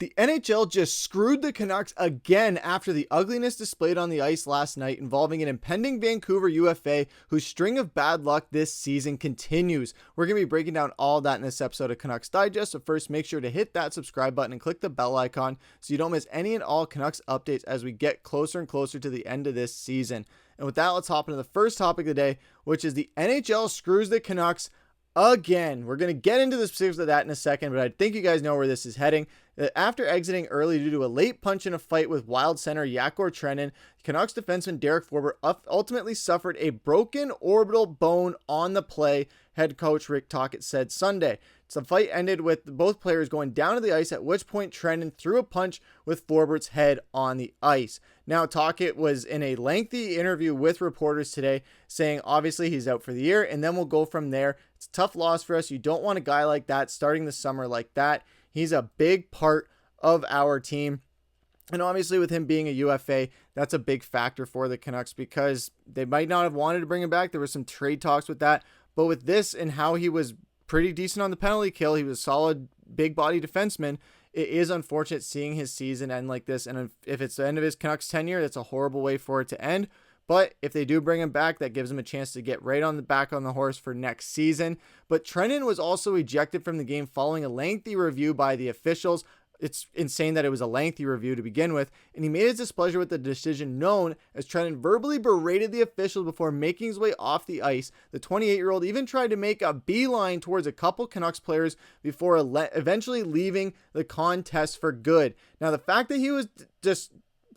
The NHL just screwed the Canucks again after the ugliness displayed on the ice last night involving an impending Vancouver UFA whose string of bad luck this season continues. We're going to be breaking down all that in this episode of Canucks Digest, so first make sure to hit that subscribe button and click the bell icon so you don't miss any and all Canucks updates as we get closer and closer to the end of this season. And with that, let's hop into the first topic of the day, which is the NHL screws the Canucks again. We're going to get into the specifics of that in a second, but I think you guys know where this is heading. After exiting early due to a late punch in a fight with Wild center Yegor Trenin, Canucks defenseman Derek Forbort ultimately suffered a broken orbital bone on the play, head coach Rick Tocchet said Sunday. So the fight ended with both players going down to the ice, at which point Trenin threw a punch with Forbort's head on the ice. Now, Tocchet was in a lengthy interview with reporters today saying obviously he's out for the year, and then we'll go from there. It's a tough loss for us. You don't want a guy like that starting the summer like that. He's a big part of our team. And obviously with him being a UFA, that's a big factor for the Canucks because they might not have wanted to bring him back. There were some trade talks with that. But with this and how he was pretty decent on the penalty kill, he was a solid big body defenseman. It is unfortunate seeing his season end like this. And if it's the end of his Canucks tenure, that's a horrible way for it to end. But if they do bring him back, that gives him a chance to get right on the back on the horse for next season. But Trenin was also ejected from the game following a lengthy review by the officials. It's insane that it was a lengthy review to begin with. And he made his displeasure with the decision known as Trenin verbally berated the officials before making his way off the ice. The 28-year-old even tried to make a beeline towards a couple Canucks players before eventually leaving the contest for good. Now, the fact that he was just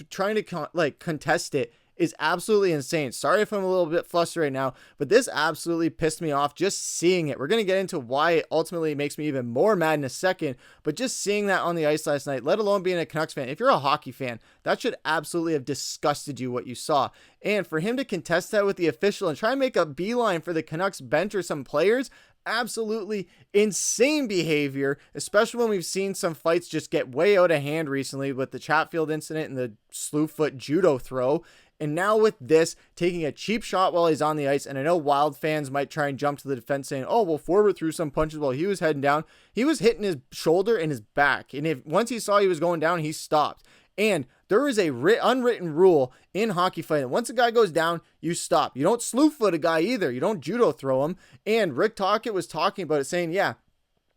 trying to contest it is absolutely insane. Sorry if I'm a little bit flustered right now, but this absolutely pissed me off just seeing it. We're going to get into why it ultimately makes me even more mad in a second, but just seeing that on the ice last night, let alone being a Canucks fan, if you're a hockey fan, that should absolutely have disgusted you what you saw. And for him to contest that with the official and try and make a beeline for the Canucks bench or some players, absolutely insane behavior, especially when we've seen some fights just get way out of hand recently with the Chatfield incident and the slew foot judo throw. And now with this, taking a cheap shot while he's on the ice, and I know Wild fans might try and jump to the defense saying, oh, well, Forbort threw some punches while he was heading down. He was hitting his shoulder and his back. And once he saw he was going down, he stopped. And there is a unwritten rule in hockey fighting. Once a guy goes down, you stop. You don't slew foot a guy either. You don't judo throw him. And Rick Tocchet was talking about it saying, yeah,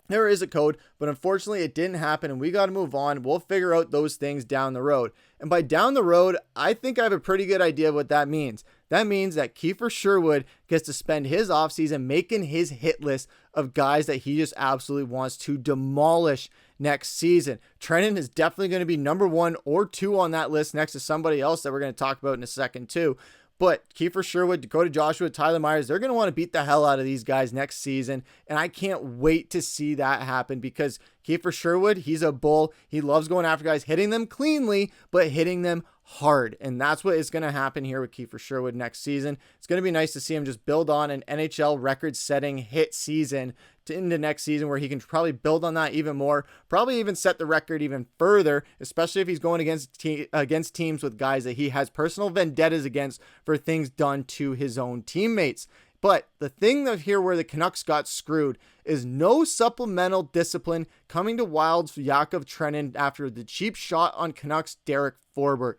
there is a code, but unfortunately it didn't happen and we got to move on. We'll figure out those things down the road. And by down the road, I think I have a pretty good idea of what that means. That means that Kiefer Sherwood gets to spend his offseason making his hit list of guys that he just absolutely wants to demolish next season. Trenin is definitely going to be number 1 or 2 on that list next to somebody else that we're going to talk about in a second too. But Kiefer Sherwood, Dakota Joshua, Tyler Myers, they're going to want to beat the hell out of these guys next season. And I can't wait to see that happen because Kiefer Sherwood, he's a bull. He loves going after guys, hitting them cleanly, but hitting them hard. And that's what is going to happen here with Kiefer Sherwood next season. It's going to be nice to see him just build on an NHL record-setting hit season into next season where he can probably build on that even more, probably even set the record even further, especially if he's going against teams with guys that he has personal vendettas against for things done to his own teammates. But the thing that here where the Canucks got screwed is no supplemental discipline coming to Wild's Yakov Trenin after the cheap shot on Canucks Derek Forbort.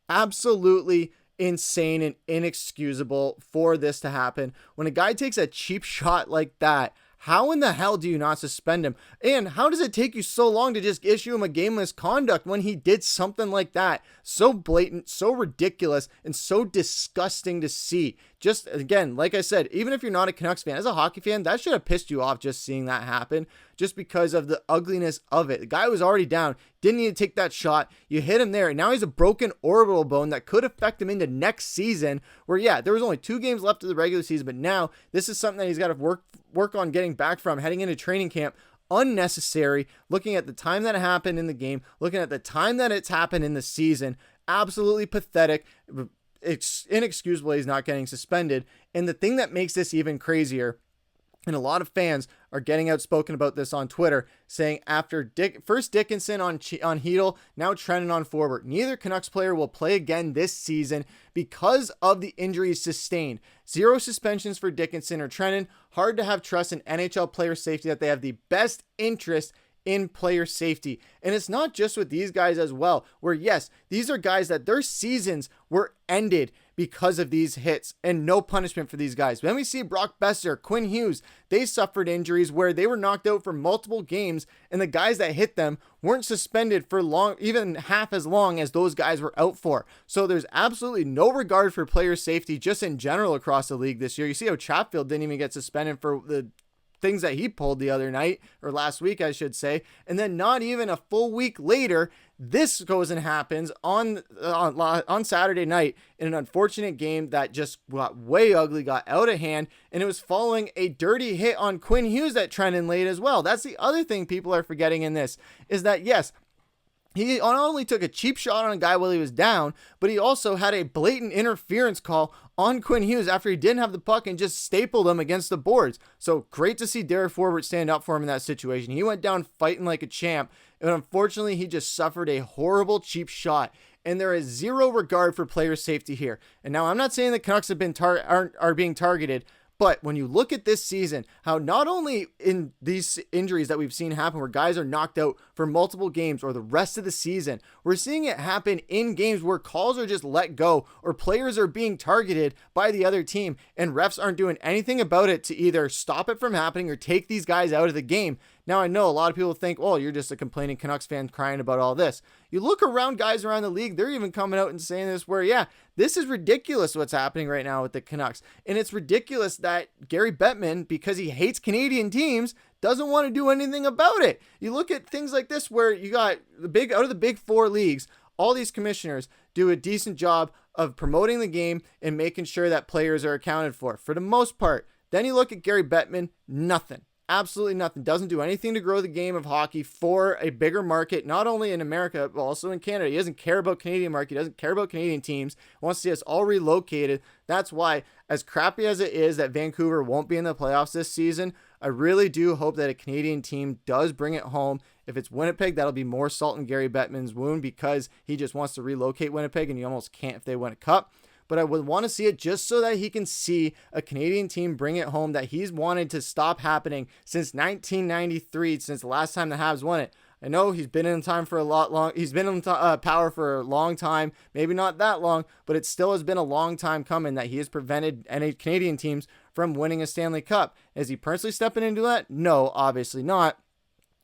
Absolutely insane and inexcusable for this to happen. When a guy takes a cheap shot like that, how in the hell do you not suspend him? And how does it take you so long to just issue him a game misconduct when he did something like that? So blatant, so ridiculous, and so disgusting to see. Just, again, like I said, even if you're not a Canucks fan, as a hockey fan, that should have pissed you off just seeing that happen, just because of the ugliness of it. The guy was already down, didn't need to take that shot. You hit him there, and now he's a broken orbital bone that could affect him into next season, where, yeah, there was only 2 games left of the regular season, but now this is something that he's got to work on getting back from heading into training camp. Unnecessary, looking at the time that it happened in the game, looking at the time that it's happened in the season, absolutely pathetic. It's inexcusable he's not getting suspended. And the thing that makes this even crazier, and a lot of fans are getting outspoken about this on Twitter, saying after first Dickinson on Hedl, now Trenin on Forbort, neither Canucks player will play again this season because of the injuries sustained. 0 suspensions for Dickinson or Trenin. Hard to have trust in NHL player safety that they have the best interest in player safety. And it's not just with these guys as well, where yes, these are guys that their seasons were ended because of these hits and no punishment for these guys. When we see Brock Boeser, Quinn Hughes, they suffered injuries where they were knocked out for multiple games and the guys that hit them weren't suspended for long, even half as long as those guys were out for. So there's absolutely no regard for player safety just in general across the league this year. You see how Chatfield didn't even get suspended for the things that he pulled the other night, or last week I should say, and then not even a full week later, this goes and happens on Saturday night in an unfortunate game that just got way ugly, got out of hand, and it was following a dirty hit on Quinn Hughes that trended late as well. That's the other thing people are forgetting in this, is that yes, he not only took a cheap shot on a guy while he was down, but he also had a blatant interference call on Quinn Hughes after he didn't have the puck and just stapled him against the boards. So great to see Derek Forbort stand up for him in that situation. He went down fighting like a champ, and unfortunately he just suffered a horrible cheap shot. And there is zero regard for player safety here. And now I'm not saying the Canucks have been are being targeted, but when you look at this season, how not only in these injuries that we've seen happen where guys are knocked out for multiple games or the rest of the season, we're seeing it happen in games where calls are just let go or players are being targeted by the other team and refs aren't doing anything about it to either stop it from happening or take these guys out of the game. Now, I know a lot of people think, oh, you're just a complaining Canucks fan crying about all this. You look around guys around the league, they're even coming out and saying this where, yeah, this is ridiculous what's happening right now with the Canucks. And it's ridiculous that Gary Bettman, because he hates Canadian teams, doesn't want to do anything about it. You look at things like this where you got out of the big four leagues, all these commissioners do a decent job of promoting the game and making sure that players are accounted for the most part. Then you look at Gary Bettman, nothing. Absolutely nothing. Doesn't do anything to grow the game of hockey for a bigger market, not only in America, but also in Canada. He doesn't care about Canadian market. He doesn't care about Canadian teams. He wants to see us all relocated. That's why, as crappy as it is that Vancouver won't be in the playoffs this season, I really do hope that a Canadian team does bring it home. If it's Winnipeg, that'll be more salt in Gary Bettman's wound because he just wants to relocate Winnipeg, and you almost can't if they win a cup. But I would want to see it just so that he can see a Canadian team bring it home that he's wanted to stop happening since 1993, since the last time the Habs won it. I know he's been in time for a lot long. He's been in power for a long time, maybe not that long, but it still has been a long time coming that he has prevented any Canadian teams from winning a Stanley Cup. Is he personally stepping into that? No, obviously not.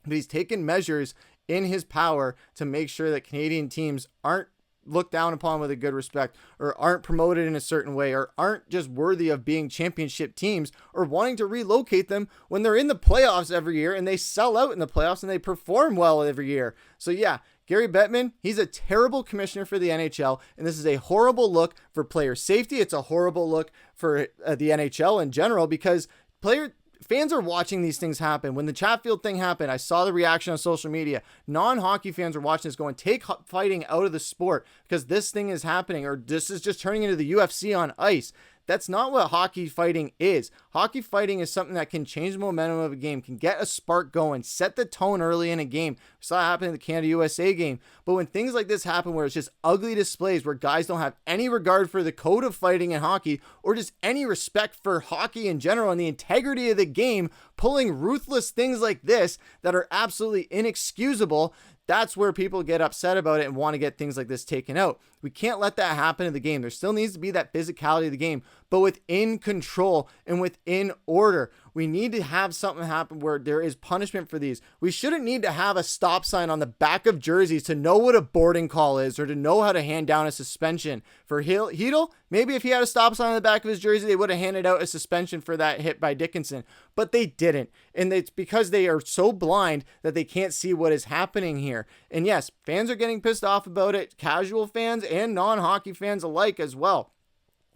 But he's taken measures in his power to make sure that Canadian teams aren't looked down upon with a good respect, or aren't promoted in a certain way, or aren't just worthy of being championship teams, or wanting to relocate them when they're in the playoffs every year and they sell out in the playoffs and they perform well every year. So yeah, Gary Bettman, he's a terrible commissioner for the NHL, and this is a horrible look for player safety. It's a horrible look for the NHL in general, because fans are watching these things happen. When the Chatfield thing happened, I saw the reaction on social media. Non-hockey fans are watching this going, take fighting out of the sport because this thing is happening, or this is just turning into the UFC on ice. That's not what hockey fighting is. Hockey fighting is something that can change the momentum of a game, can get a spark going, set the tone early in a game. We saw it happen in the Canada USA game. But when things like this happen where it's just ugly displays where guys don't have any regard for the code of fighting in hockey or just any respect for hockey in general and the integrity of the game, pulling ruthless things like this that are absolutely inexcusable, that's where people get upset about it and want to get things like this taken out. We can't let that happen in the game. There still needs to be that physicality of the game, but within control and within order. We need to have something happen where there is punishment for these. We shouldn't need to have a stop sign on the back of jerseys to know what a boarding call is or to know how to hand down a suspension. For Hedl, maybe if he had a stop sign on the back of his jersey, they would have handed out a suspension for that hit by Dickinson, but they didn't. And it's because they are so blind that they can't see what is happening here. And yes, fans are getting pissed off about it, casual fans and non-hockey fans alike as well.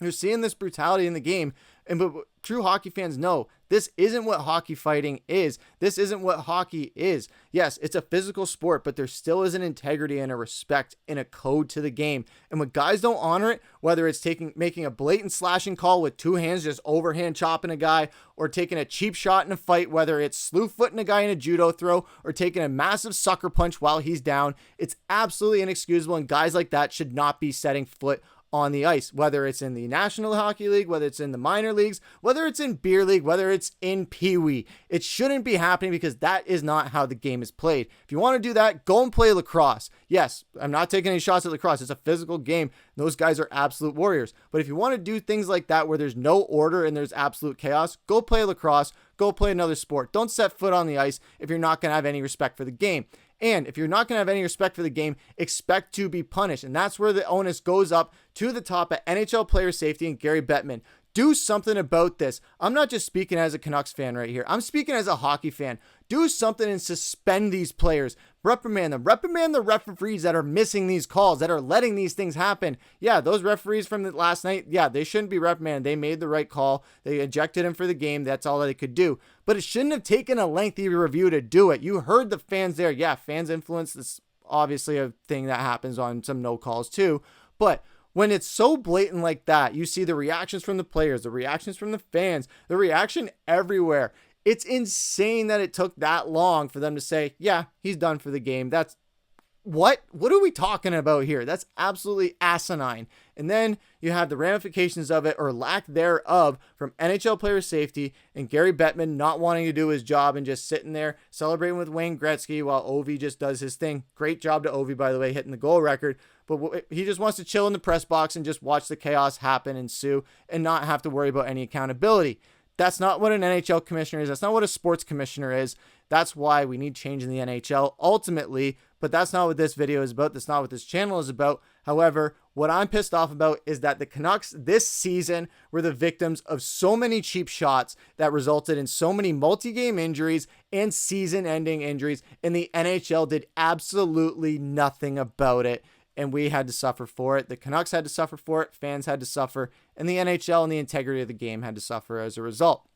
You're seeing this brutality in the game, but true hockey fans know this isn't what hockey fighting is. This isn't what hockey is. Yes, it's a physical sport, but there still is an integrity and a respect and a code to the game. And when guys don't honor it, whether it's making a blatant slashing call with two hands, just overhand chopping a guy, or taking a cheap shot in a fight, whether it's slew footing a guy in a judo throw or taking a massive sucker punch while he's down, it's absolutely inexcusable. And guys like that should not be setting foot on the ice, whether it's in the National Hockey League, whether it's in the minor leagues, whether it's in beer league, whether it's in Pee-wee. It shouldn't be happening because that is not how the game is played. If you want to do that, go and play lacrosse. Yes, I'm not taking any shots at lacrosse. It's a physical game. Those guys are absolute warriors. But if you want to do things like that where there's no order and there's absolute chaos, go play lacrosse, go play another sport. Don't set foot on the ice if you're not going to have any respect for the game. And if you're not going to have any respect for the game, expect to be punished. And that's where the onus goes up to the top at NHL player safety and Gary Bettman. Do something about this. I'm not just speaking as a Canucks fan right here. I'm speaking as a hockey fan. Do something and suspend these players. Reprimand them. Reprimand the referees that are missing these calls, that are letting these things happen. Yeah, those referees from the last night, yeah, they shouldn't be reprimanded. They made the right call. They ejected him for the game. That's all that they could do. But it shouldn't have taken a lengthy review to do it. You heard the fans there. Yeah, fans influence. This obviously a thing that happens on some no calls too. But when it's so blatant like that, you see the reactions from the players, the reactions from the fans, the reaction everywhere. It's insane that it took that long for them to say, yeah, he's done for the game. That's what are we talking about here? That's absolutely asinine. And then you have the ramifications of it, or lack thereof, from NHL player safety and Gary Bettman not wanting to do his job and just sitting there celebrating with Wayne Gretzky while Ovi just does his thing. Great job to Ovi, by the way, hitting the goal record. But he just wants to chill in the press box and just watch the chaos happen, ensue, and not have to worry about any accountability. That's not what an NHL commissioner is. That's not what a sports commissioner is. That's why we need change in the NHL ultimately, but that's not what this video is about. That's not what this channel is about. However, what I'm pissed off about is that the Canucks this season were the victims of so many cheap shots that resulted in so many multi-game injuries and season-ending injuries, and the NHL did absolutely nothing about it. And we had to suffer for it. The Canucks had to suffer for it. Fans had to suffer. And the NHL and the integrity of the game had to suffer as a result.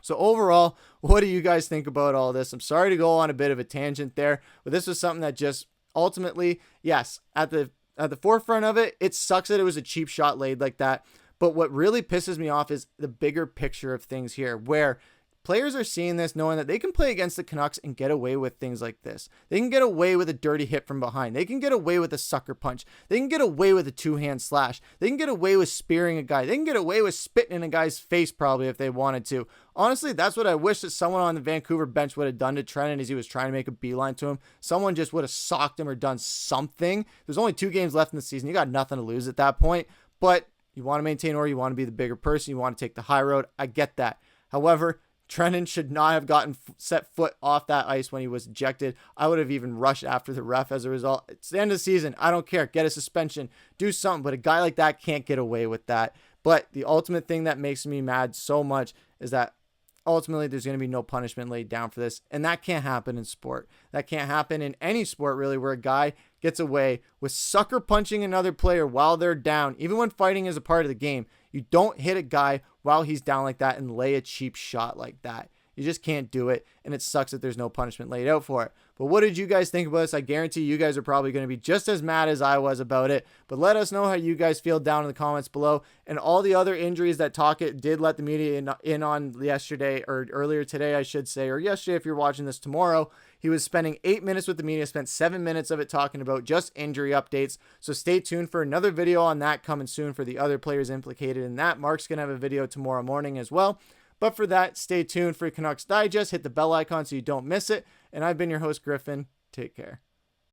So overall, what do you guys think about all this? I'm sorry to go on a bit of a tangent there, but this was something that just ultimately, yes, at the forefront of it, it sucks that it was a cheap shot laid like that. But what really pisses me off is the bigger picture of things here, where players are seeing this, knowing that they can play against the Canucks and get away with things like this. They can get away with a dirty hit from behind. They can get away with a sucker punch. They can get away with a two-hand slash. They can get away with spearing a guy. They can get away with spitting in a guy's face probably if they wanted to. Honestly, that's what I wish that someone on the Vancouver bench would have done to Trenton as he was trying to make a beeline to him. Someone just would have socked him or done something. There's only 2 games left in the season. You got nothing to lose at that point. But you want to maintain order. You want to be the bigger person. You want to take the high road. I get that. However, Trenton should not have gotten set foot off that ice when he was ejected. I would have even rushed after the ref as a result. It's the end of the season. I don't care. Get a suspension. Do something. But a guy like that can't get away with that. But the ultimate thing that makes me mad so much is that ultimately there's going to be no punishment laid down for this. And that can't happen in sport. That can't happen in any sport, really, where a guy gets away with sucker punching another player while they're down. Even when fighting is a part of the game, you don't hit a guy while he's down like that and lay a cheap shot like that. You just can't do it, and it sucks that there's no punishment laid out for it. But what did you guys think about this? I guarantee you guys are probably going to be just as mad as I was about it. But let us know how you guys feel down in the comments below. And all the other injuries that Tocchet did let the media in on yesterday, or earlier today, I should say, or yesterday if you're watching this tomorrow. He was spending 8 minutes with the media, spent 7 minutes of it talking about just injury updates. So stay tuned for another video on that coming soon for the other players implicated in that. Mark's going to have a video tomorrow morning as well. But for that, stay tuned for Canucks Digest. Hit the bell icon so you don't miss it. And I've been your host, Griffen. Take care.